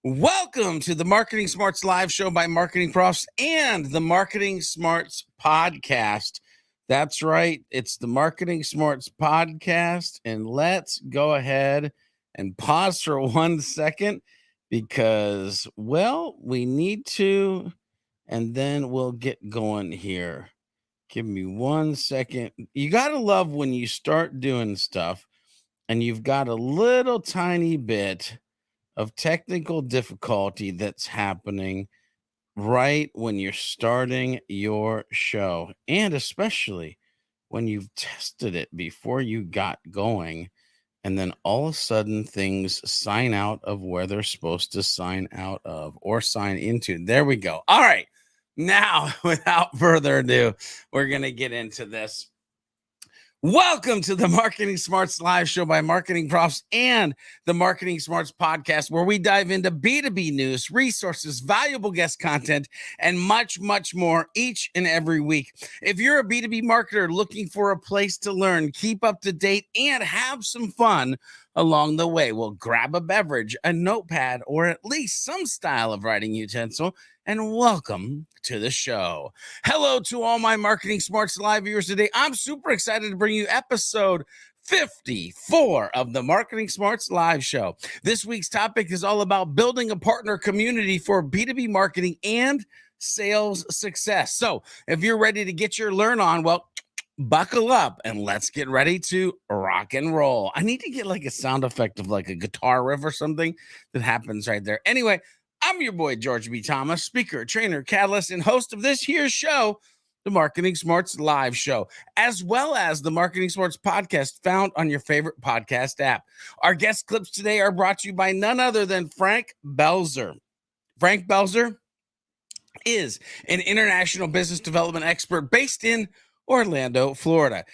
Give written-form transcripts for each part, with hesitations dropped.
Welcome to the Marketing Smarts live show by Marketing Profs and the Marketing Smarts podcast. That's right. It's the Marketing Smarts podcast. And let's go ahead and pause for 1 second because, well, we need to, and then we'll get going here. Give me 1 second. You got to love when you start doing stuff and you've got a little tiny bit of technical difficulty that's happening right when you're starting your show, and especially when you've tested it before you got going, and then all of a sudden things sign out of where they're supposed to sign out of or sign into. There we go. All right. Now, without further ado, we're going to get into this. Welcome to the Marketing Smarts live show by Marketing Profs and the Marketing Smarts podcast, where we dive into B2B news, resources, valuable guest content, and much, much more each and every week. If you're a B2B marketer looking for a place to learn, keep up to date, and have some fun along the way, well, grab a beverage, a notepad, or at least some style of writing utensil, and welcome to the show. Hello to all my Marketing Smarts live viewers today. I'm super excited to bring you episode 54 of the Marketing Smarts live show. This week's topic is all about building a partner community for B2B marketing and sales success. So if you're ready to get your learn on, well, buckle up and let's get ready to rock and roll. I need to get like a sound effect of like a guitar riff or something that happens right there. Anyway, I'm your boy, George B. Thomas, speaker, trainer, catalyst, and host of this here show, the Marketing Smarts live show, as well as the Marketing Smarts podcast found on your favorite podcast app. Our guest clips today are brought to you by none other than Frank Belzer. Frank Belzer is an international business development expert based in Orlando, Florida.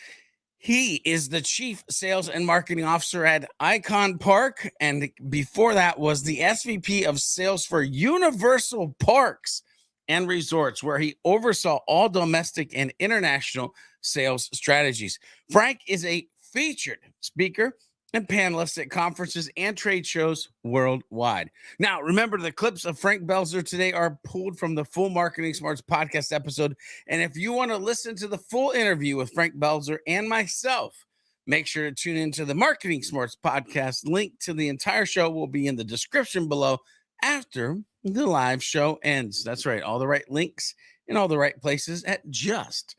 He is the Chief Sales and Marketing Officer at Icon Park, and before that was the SVP of Sales for Universal Parks and Resorts, where he oversaw all domestic and international sales strategies. Frank is a featured speaker and panelists at conferences and trade shows worldwide. Now, remember, the clips of Frank Belzer today are pulled from the full Marketing Smarts podcast episode. And if you want to listen to the full interview with Frank Belzer and myself, make sure to tune into the Marketing Smarts podcast. Link to the entire show will be in the description below after the live show ends. That's right, all the right links in all the right places at just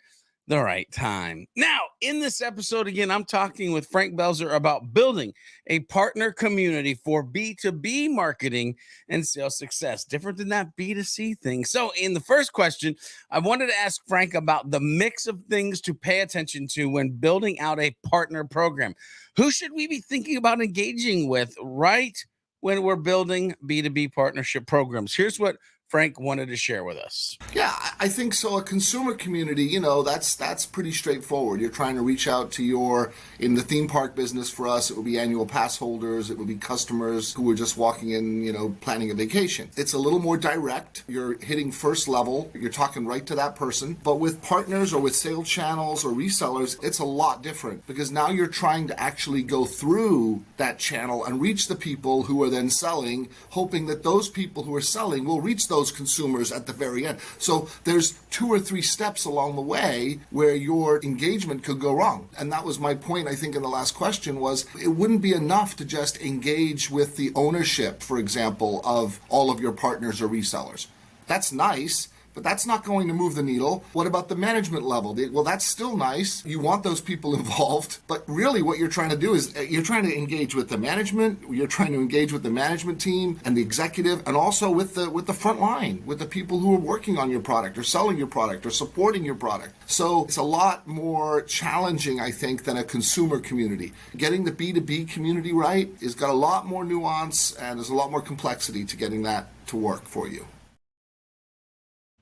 the right time. Now, in this episode, again, I'm talking with Frank Belzer about building a partner community for B2B marketing and sales success, different than that B2C thing. So in the first question, I wanted to ask Frank about the mix of things to pay attention to when building out a partner program. Who should we be thinking about engaging with right when we're building B2B partnership programs? Here's what Frank wanted to share with us. Yeah, I think so. A consumer community, that's pretty straightforward. You're trying to reach out to in the theme park business for us, it would be annual pass holders, it would be customers who are just walking in, planning a vacation. It's a little more direct. You're hitting first level. You're talking right to that person. But with partners or with sales channels or resellers, it's a lot different because now you're trying to actually go through that channel and reach the people who are then selling, hoping that those people who are selling will reach those consumers at the very end. So there's 2 or 3 steps along the way where your engagement could go wrong. And that was my point, I think, in the last question was it wouldn't be enough to just engage with the ownership, for example, of all of your partners or resellers. That's nice, but that's not going to move the needle. What about the management level? Well, that's still nice. You want those people involved, but really what you're trying to do is you're trying to engage with the management, you're trying to engage with the management team and the executive, and also with the front line, with the people who are working on your product or selling your product or supporting your product. So it's a lot more challenging, I think, than a consumer community. Getting the B2B community right has got a lot more nuance and there's a lot more complexity to getting that to work for you.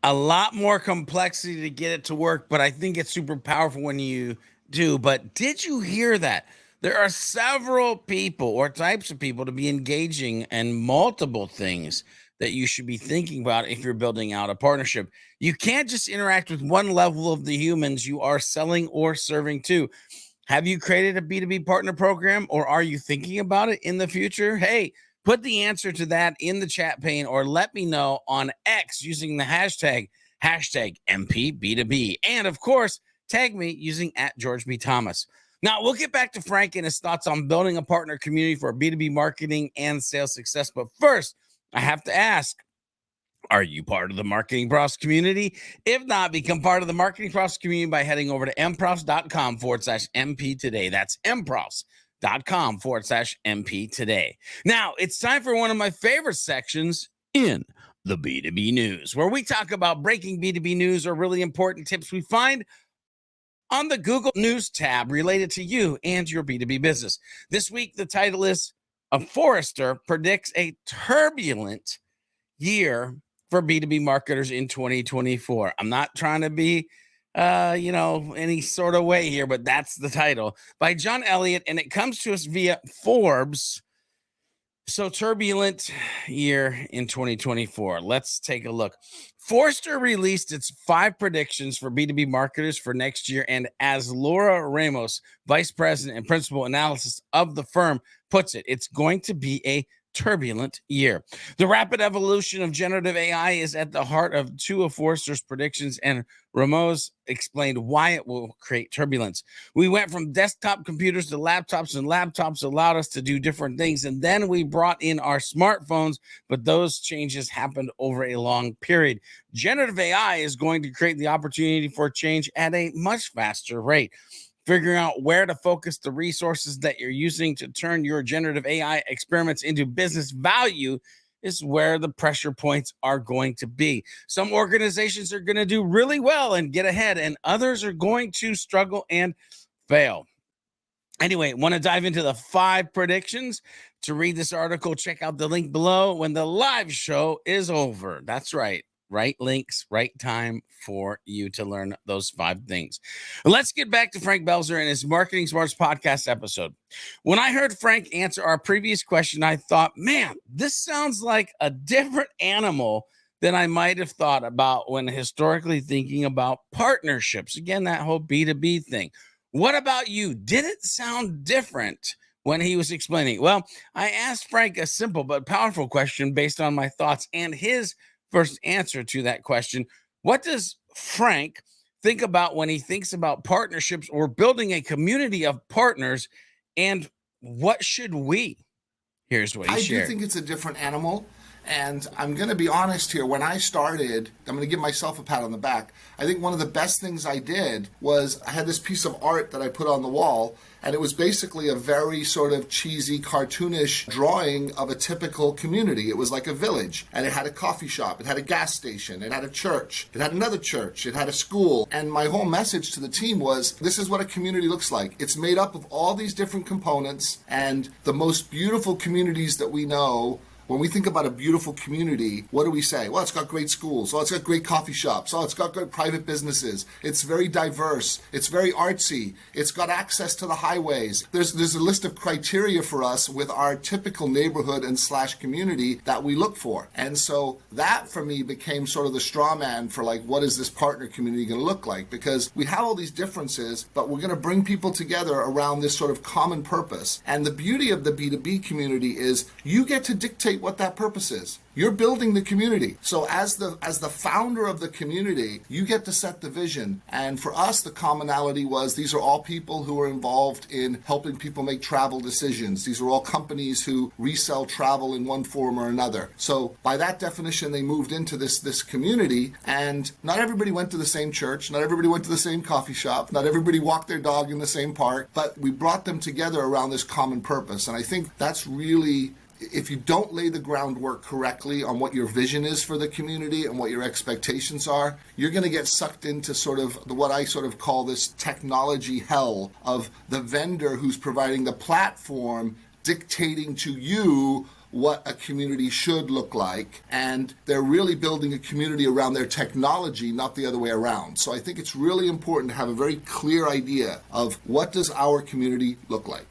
A lot more complexity to get it to work, but I think it's super powerful when you do. But did you hear that? There are several people or types of people to be engaging in multiple things that you should be thinking about if you're building out a partnership. You can't just interact with one level of the humans you are selling or serving to. Have you created a B2B partner program or are you thinking about it in the future? Hey, Put the answer to that in the chat pane or let me know on X using the hashtag MPB2B. And of course, tag me using @GeorgeB. Now, we'll get back to Frank and his thoughts on building a partner community for B2B marketing and sales success. But first, I have to ask, are you part of the Marketing Profs community? If not, become part of the Marketing Profs community by heading over to mprofs.com/MP today. That's mprofs.com/MP today. Now, it's time for one of my favorite sections in the B2B news, where we talk about breaking B2B news or really important tips we find on the Google News tab related to you and your B2B business. This week, the title is "A Forrester Predicts a Turbulent Year for B2B Marketers in 2024." I'm not trying to be, any sort of way here, but that's the title by John Elliott, and it comes to us via Forbes. So, turbulent year in 2024. Let's take a look. Forrester released its 5 predictions for B2B marketers for next year. And as Laura Ramos, vice president and principal analysis of the firm, puts it, it's going to be a turbulent year. The rapid evolution of generative AI is at the heart of 2 of Forrester's predictions, and Ramos explained why it will create turbulence. We went from desktop computers to laptops, and laptops allowed us to do different things. And then we brought in our smartphones, but those changes happened over a long period. Generative AI is going to create the opportunity for change at a much faster rate. Figuring out where to focus the resources that you're using to turn your generative AI experiments into business value is where the pressure points are going to be. Some organizations are going to do really well and get ahead, and others are going to struggle and fail. Anyway, want to dive into the 5 predictions? To read this article, check out the link below when the live show is over. That's right. Right links, right time for you to learn those 5 things. Let's get back to Frank Belzer and his Marketing Smarts podcast episode. When I heard Frank answer our previous question, I thought, man, this sounds like a different animal than I might have thought about when historically thinking about partnerships. Again, that whole B2B thing. What about you? Did it sound different when he was explaining? Well, I asked Frank a simple but powerful question based on my thoughts, and his first answer to that question: what does Frank think about when he thinks about partnerships or building a community of partners, and what should we? Here's what he shared. I do think it's a different animal. And I'm going to be honest here. When I started, I'm going to give myself a pat on the back. I think one of the best things I did was I had this piece of art that I put on the wall, and it was basically a very sort of cheesy, cartoonish drawing of a typical community. It was like a village, and it had a coffee shop, it had a gas station, it had a church, it had another church, it had a school. And my whole message to the team was, this is what a community looks like. It's made up of all these different components, and the most beautiful communities that we know. When we think about a beautiful community, what do we say? Well, it's got great schools. Oh, it's got great coffee shops. Oh, it's got great private businesses. It's very diverse. It's very artsy. It's got access to the highways. There's a list of criteria for us with our typical neighborhood and / community that we look for. And so that for me became sort of the straw man for like, what is this partner community going to look like? Because we have all these differences, but we're going to bring people together around this sort of common purpose. And the beauty of the B2B community is you get to dictate what that purpose is. You're building the community. So as the founder of the community, you get to set the vision. And for us, the commonality was these are all people who are involved in helping people make travel decisions. These are all companies who resell travel in one form or another. So by that definition, they moved into this community, and not everybody went to the same church, not everybody went to the same coffee shop, not everybody walked their dog in the same park, but we brought them together around this common purpose. And I think that's really, if you don't lay the groundwork correctly on what your vision is for the community and what your expectations are, you're going to get sucked into sort of what I sort of call this technology hell of the vendor who's providing the platform dictating to you what a community should look like, and they're really building a community around their technology, not the other way around. So I think it's really important to have a very clear idea of what does our community look like.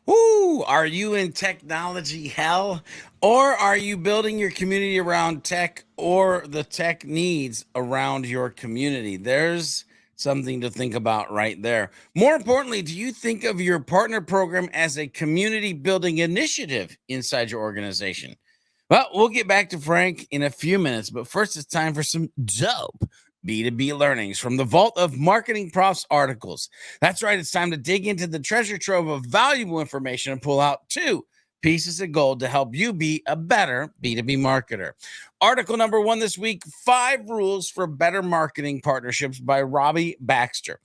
Ooh, are you in technology hell? Or are you building your community around tech or the tech needs around your community? There's Something to think about right there. More importantly, do you think of your partner program as a community building initiative inside your organization? Well, we'll get back to Frank in a few minutes, but first it's time for some dope B2B learnings from the vault of Marketing Profs articles. That's right, it's time to dig into the treasure trove of valuable information and pull out two pieces of gold to help you be a better B2B marketer. Article number one this week, 5 Rules for Better Marketing Partnerships by Robbie Baxter.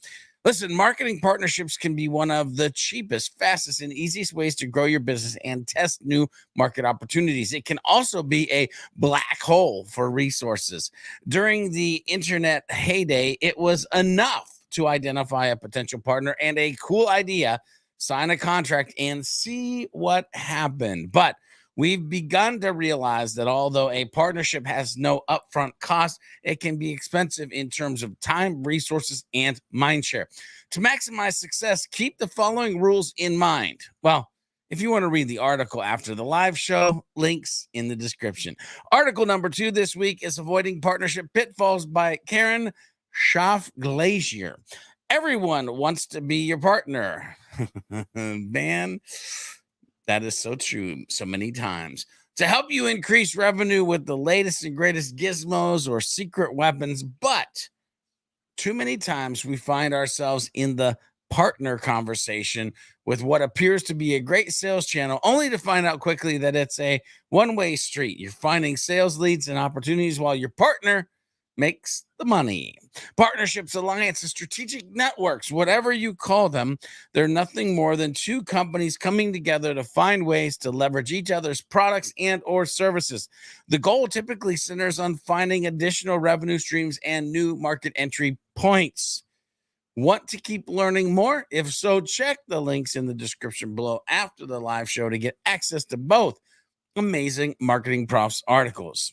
Listen, marketing partnerships can be one of the cheapest, fastest, and easiest ways to grow your business and test new market opportunities. It can also be a black hole for resources. During the internet heyday, it was enough to identify a potential partner and a cool idea, sign a contract, and see what happened. But we've begun to realize that although a partnership has no upfront cost, it can be expensive in terms of time, resources, and mindshare. To maximize success, keep the following rules in mind. Well, if you want to read the article after the live show, links in the description. Article number 2 this week is Avoiding Partnership Pitfalls by Karen Schaff-Glazier. Everyone wants to be your partner. Man, that is so true so many times. To help you increase revenue with the latest and greatest gizmos or secret weapons, but too many times we find ourselves in the partner conversation with what appears to be a great sales channel, only to find out quickly that it's a one-way street. You're finding sales leads and opportunities while your partner makes the money. Partnerships, alliances, strategic networks, whatever you call them, they're nothing more than two companies coming together to find ways to leverage each other's products and or services. The goal typically centers on finding additional revenue streams and new market entry points. Want to keep learning more? If so, check the links in the description below after the live show to get access to both amazing Marketing Profs articles.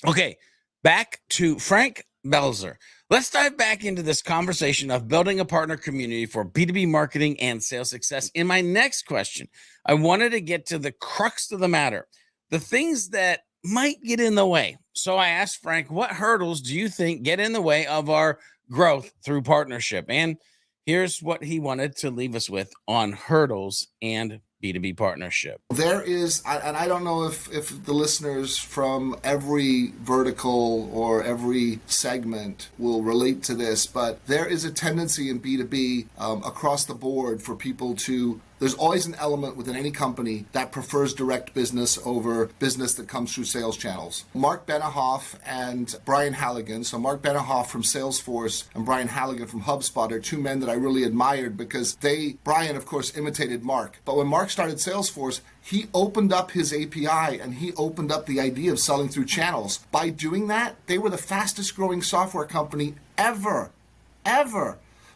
Okay, back to Frank Belzer. Let's dive back into this conversation of building a partner community for B2B marketing and sales success. In my next question, I wanted to get to the crux of the matter, the things that might get in the way. So I asked Frank, what hurdles do you think get in the way of our growth through partnership? And here's what he wanted to leave us with on hurdles and B2B partnership. There is, and I don't know if the listeners from every vertical or every segment will relate to this, but there is a tendency in B2B across the board for people to, there's always an element within any company that prefers direct business over business that comes through sales channels. Mark Benehoff and Brian Halligan, so Mark Benehoff from Salesforce and Brian Halligan from HubSpot are two men that I really admired because Brian of course imitated Mark, but when Mark started Salesforce, he opened up his API and he opened up the idea of selling through channels. By doing that, they were the fastest growing software company ever.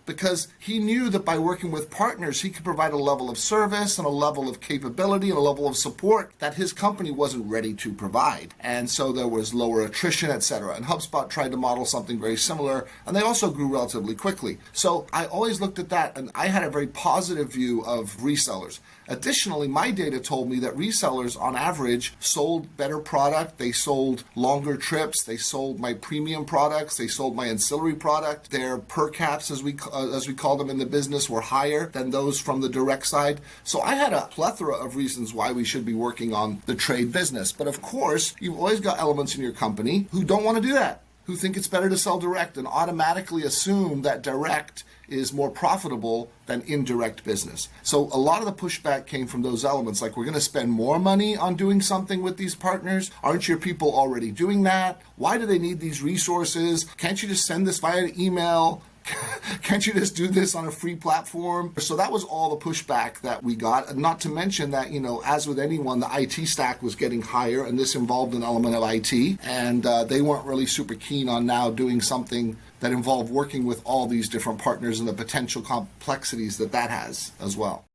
Because he knew that by working with partners, he could provide a level of service and a level of capability and a level of support that his company wasn't ready to provide. And so there was lower attrition, etc. And HubSpot tried to model something very similar, and they also grew relatively quickly. So I always looked at that, and I had a very positive view of resellers. Additionally, my data told me that resellers on average sold better product, they sold longer trips, they sold my premium products, they sold my ancillary product. Their per caps, as we call them in the business, were higher than those from the direct side. So I had a plethora of reasons why we should be working on the trade business. But of course, you've always got elements in your company who don't want to do that, who think it's better to sell direct and automatically assume that direct is more profitable than indirect business. So a lot of the pushback came from those elements, like, we're going to spend more money on doing something with these partners. Aren't your people already doing that? Why do they need these resources? Can't you just send this via email? Can't you just do this on a free platform? So that was all the pushback that we got. And not to mention that, as with anyone, the IT stack was getting higher, and this involved an element of IT. And they weren't really super keen on now doing something that involved working with all these different partners and the potential complexities that has as well.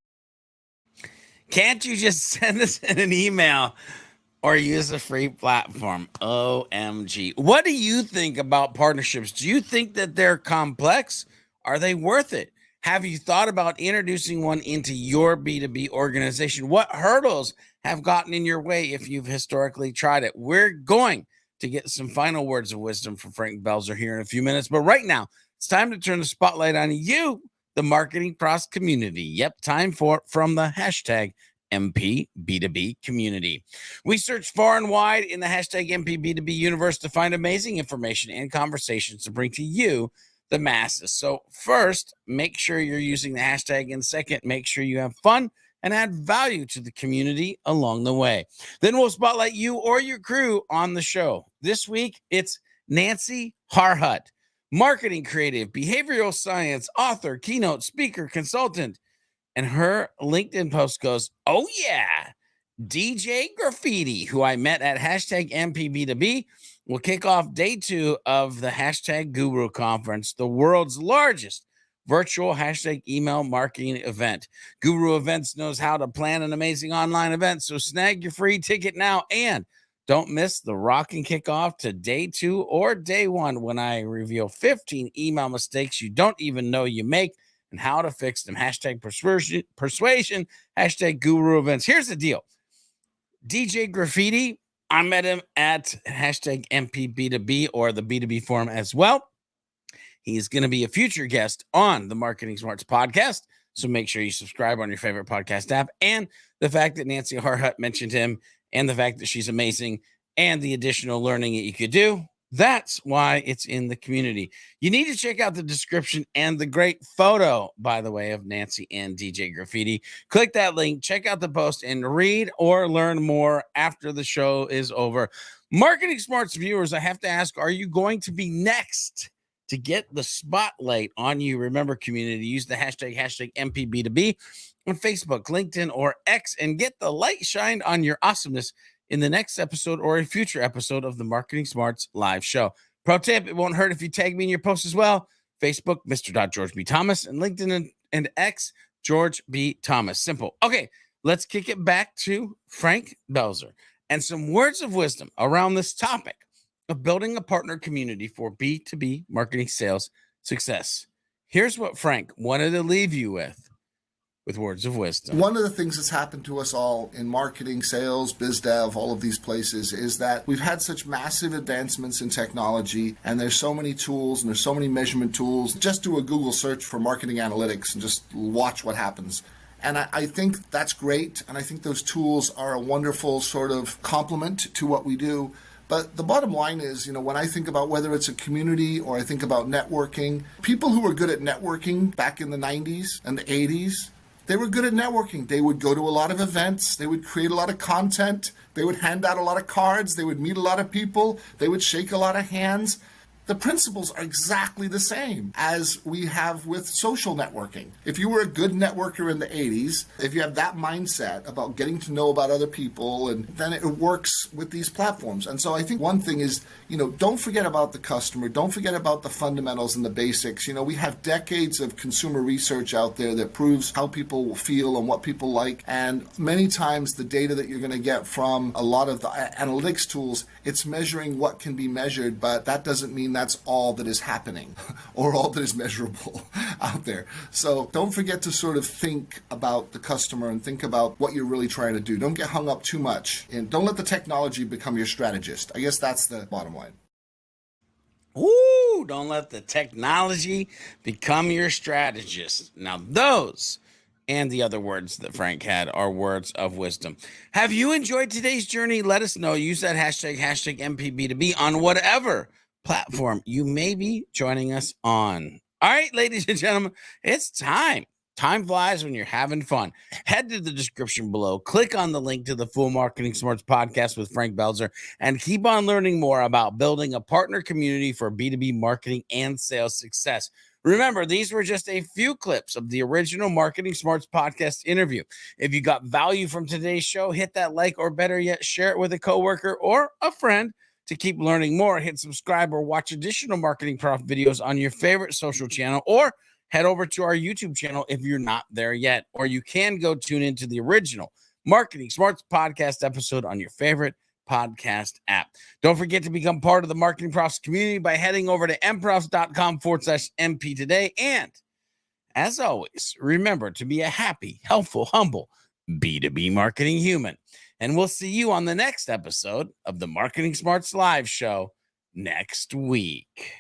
Can't you just send this in an email or use a free platform? OMG. What do you think about partnerships? Do you think that they're complex? Are they worth it? Have you thought about introducing one into your B2B organization? What hurdles have gotten in your way if you've historically tried it? We're going to get some final words of wisdom from Frank Belzer here in a few minutes. But right now, It's time to turn the spotlight on you, the Marketing Pros community. Yep, time for from the hashtag MP B2B community. We search far and wide in the hashtag MP B2B universe to find amazing information and conversations to bring to you, the masses. So first, make sure you're using the hashtag, and second, make sure you have fun and add value to the community along the way. Then we'll spotlight you or your crew on the show. This week, it's Nancy Harhut, marketing creative, behavioral science, author, keynote speaker, consultant. And her LinkedIn post goes, oh yeah, DJ Graffiti, who I met at hashtag MPB2B, will kick off day 2 of the hashtag Guru Conference, the world's largest virtual hashtag email marketing event. Guru Events knows how to plan an amazing online event, so snag your free ticket now and don't miss the rocking kickoff to day 2 or day 1 when I reveal 15 email mistakes you don't even know you make and how to fix them. Hashtag persuasion, hashtag Guru Events. Here's the deal. DJ Graffiti, I met him at hashtag MPB2B or the B2B forum as well. He's going to be a future guest on the Marketing Smarts podcast. So make sure you subscribe on your favorite podcast app. And the fact that Nancy Harhut mentioned him and the fact that she's amazing and the additional learning that you could do, that's why it's in the community. You need to check out the description and the great photo, by the way, of Nancy and DJ Graffiti. Click that link, check out the post, and read or learn more after the show is over. Marketing Smarts viewers, I have to ask, are you going to be next to get the spotlight on you? Remember, community, use the hashtag MPB2B on Facebook, LinkedIn, or X and get the light shined on your awesomeness in the next episode or a future episode of the Marketing Smarts live show. Pro tip, it won't hurt if you tag me in your post as well. Facebook, Mr. George B. Thomas, and LinkedIn and X, George B. Thomas. Simple. Okay, let's kick it back to Frank Belzer and some words of wisdom around this topic of building a partner community for B2B marketing sales success. Here's what Frank wanted to leave you with words of wisdom. One of the things that's happened to us all in marketing, sales, biz dev, all of these places is that we've had such massive advancements in technology, and there's so many tools and there's so many measurement tools. Just do a Google search for marketing analytics and just watch what happens. And I think that's great, and I think those tools are a wonderful sort of complement to what we do. But the bottom line is, when I think about whether it's a community or I think about networking, people who were good at networking back in the 90s and the 80s, they were good at networking. They would go to a lot of events. They would create a lot of content. They would hand out a lot of cards. They would meet a lot of people. They would shake a lot of hands. The principles are exactly the same as we have with social networking. If you were a good networker in the 80s, if you have that mindset about getting to know about other people, and then it works with these platforms. And so I think one thing is, don't forget about the customer. Don't forget about the fundamentals and the basics. We have decades of consumer research out there that proves how people feel and what people like. And many times the data that you're going to get from a lot of the analytics tools, it's measuring what can be measured, but that doesn't mean that's all that is happening or all that is measurable out there. So don't forget to sort of think about the customer and think about what you're really trying to do. Don't get hung up too much, and don't let the technology become your strategist. I guess that's the bottom line. Ooh, don't let the technology become your strategist. Now, those and the other words that Frank had are words of wisdom. Have you enjoyed today's journey? Let us know. Use that hashtag MPB2B on whatever platform you may be joining us on. All right, ladies and gentlemen, it's time. Time flies when you're having fun. Head to the description below, click on the link to the full Marketing Smarts podcast with Frank Belzer, and keep on learning more about building a partner community for B2B marketing and sales success. Remember, these were just a few clips of the original Marketing Smarts podcast interview. If you got value from today's show, hit that like, or better yet, share it with a coworker or a friend. To keep learning more, hit subscribe or watch additional Marketing Prof videos on your favorite social channel, or head over to our YouTube channel if you're not there yet. Or you can go tune into the original Marketing Smarts podcast episode on your favorite podcast app. Don't forget to become part of the Marketing Profs community by heading over to mprofs.com/MP today. And as always, remember to be a happy, helpful, humble B2B marketing human. And we'll see you on the next episode of the Marketing Smarts Live show next week.